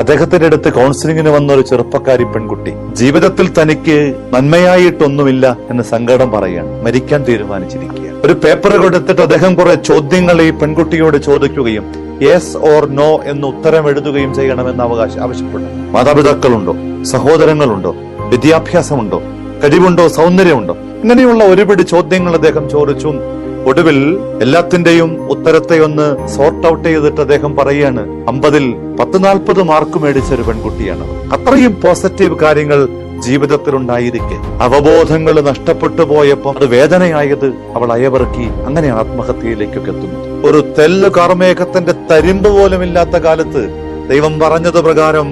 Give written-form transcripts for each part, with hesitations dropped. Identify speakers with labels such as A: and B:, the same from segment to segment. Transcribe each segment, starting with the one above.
A: അദ്ദേഹത്തിന്റെ അടുത്ത് കൗൺസിലിങ്ങിന് വന്ന ഒരു ചെറുപ്പക്കാരി പെൺകുട്ടി ജീവിതത്തിൽ തനിക്ക് നന്മയായിട്ടൊന്നുമില്ല എന്ന് സങ്കടം പറയാണ്. മരിക്കാൻ തീരുമാനിച്ചിരിക്കുക. ഒരു പേപ്പർ കൊടുത്തിട്ട് അദ്ദേഹം കുറെ ചോദ്യങ്ങൾ ഈ പെൺകുട്ടിയോട് ചോദിക്കുകയും യെസ് ഓർ നോ എന്ന് ഉത്തരം എഴുതുകയും ചെയ്യണമെന്ന് ആവശ്യപ്പെട്ടു. മാതാപിതാക്കളുണ്ടോ, സഹോദരങ്ങളുണ്ടോ, വിദ്യാഭ്യാസമുണ്ടോ, കഴിവുണ്ടോ, സൗന്ദര്യമുണ്ടോ, ഇങ്ങനെയുള്ള ഒരുപിടി ചോദ്യങ്ങൾ അദ്ദേഹം ചോദിച്ചു. ഒടുവിൽ എല്ലാത്തിന്റെയും ഉത്തരത്തെ ഒന്ന് സോർട്ട് ഔട്ട് ചെയ്തിട്ട് അദ്ദേഹം പറയാണ് 50-ൽ 10-40 മാർക്ക് മേടിച്ച ഒരു പെൺകുട്ടിയാണ്. അത്രയും പോസിറ്റീവ് കാര്യങ്ങൾ ജീവിതത്തിൽ ഉണ്ടായിരിക്കെ അവബോധങ്ങൾ നഷ്ടപ്പെട്ടു പോയപ്പോൾ അത് വേദനയായത് അവൾ അയവിറക്കി. അങ്ങനെ ആത്മഹത്യയിലേക്കൊക്കെ എത്തുന്നു. ഒരു തെല്ല് കാർമേഘത്തിന്റെ തരിമ്പ് പോലും ഇല്ലാത്ത കാലത്ത് ദൈവം പറഞ്ഞത് പ്രകാരം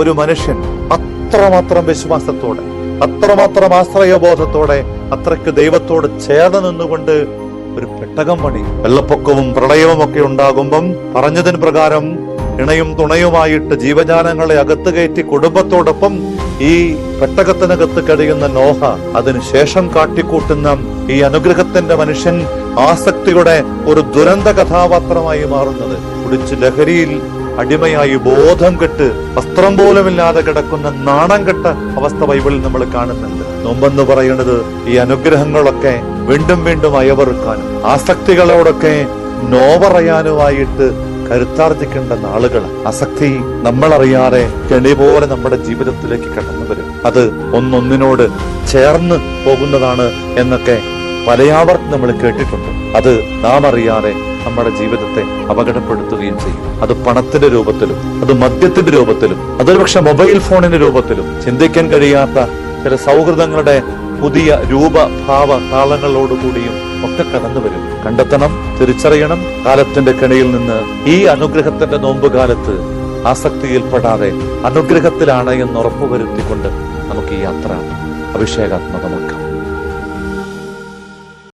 A: ഒരു മനുഷ്യൻ അത്രമാത്രം വിശ്വാസത്തോടെ, അത്രമാത്രം ആശ്രയബോധത്തോടെ, അത്രയ്ക്ക് ദൈവത്തോട് ചേർന്ന് നിന്നുകൊണ്ട് ഒരു പെട്ടകം പണി. വെള്ളപ്പൊക്കവും പ്രളയവും ഒക്കെ ഉണ്ടാകുമ്പം പറഞ്ഞതിന് പ്രകാരം ഇണയും തുണയുമായിട്ട് ജീവജാലങ്ങളെ അകത്ത് കയറ്റി കുടുംബത്തോടൊപ്പം ഈ പെട്ടകത്തിനകത്ത് കഴിയുന്ന നോഹ, അതിനുശേഷം കാട്ടിക്കൂട്ടുന്ന ഈ അനുഗ്രഹത്തിന്റെ മനുഷ്യൻ ആസക്തിയുടെ ഒരു ദുരന്ത കഥാപാത്രമായി മാറുന്നത്. കുടിച്ച് ലഹരിയിൽ അടിമയായി ബോധം കെട്ട് വസ്ത്രം പോലുമില്ലാതെ കിടക്കുന്ന നാണം കെട്ട അവസ്ഥ ബൈബിളിൽ നമ്മൾ കാണുന്നുണ്ട്. നോമ്പെന്ന് പറയുന്നത് ഈ അനുഗ്രഹങ്ങളൊക്കെ വീണ്ടും വീണ്ടും അയവറുക്കാനും ആസക്തികളോടൊക്കെ നോ പറയാനുമായിട്ട് കരുത്താർജിക്കേണ്ട നാളുകൾ. ആസക്തി നമ്മളറിയാതെ കെണി പോലെ നമ്മുടെ ജീവിതത്തിലേക്ക് കടന്നു വരും. അത് ഒന്നൊന്നിനോട് ചേർന്ന് പോകുന്നതാണ് എന്നൊക്കെ പലയാവർക്കും നമ്മൾ കേട്ടിട്ടുണ്ട്. അത് നാം അറിയാതെ നമ്മുടെ ജീവിതത്തെ അപകടപ്പെടുത്തുകയും ചെയ്യും. അത് പണത്തിന്റെ രൂപത്തിലും, അത് മദ്യത്തിന്റെ രൂപത്തിലും, അതൊരു പക്ഷെ മൊബൈൽ ഫോണിന്റെ രൂപത്തിലും, ചിന്തിക്കാൻ കഴിയാത്ത ചില സൗഹൃദങ്ങളുടെ പുതിയ രൂപഭാവ താളങ്ങളോടുകൂടിയും ഒക്കെ കടന്നു വരും. കണ്ടെത്തണം, തിരിച്ചറിയണം. കാലത്തിന്റെ കെണിയിൽ നിന്ന് ഈ അനുഗ്രഹത്തിന്റെ നോമ്പുകാലത്ത് ആസക്തിയിൽപ്പെടാതെ അനുഗ്രഹത്തിലാണ് എന്ന് ഉറപ്പുവരുത്തിക്കൊണ്ട് നമുക്ക് ഈ യാത്ര അഭിഷേകാത്മകമാക്കാം.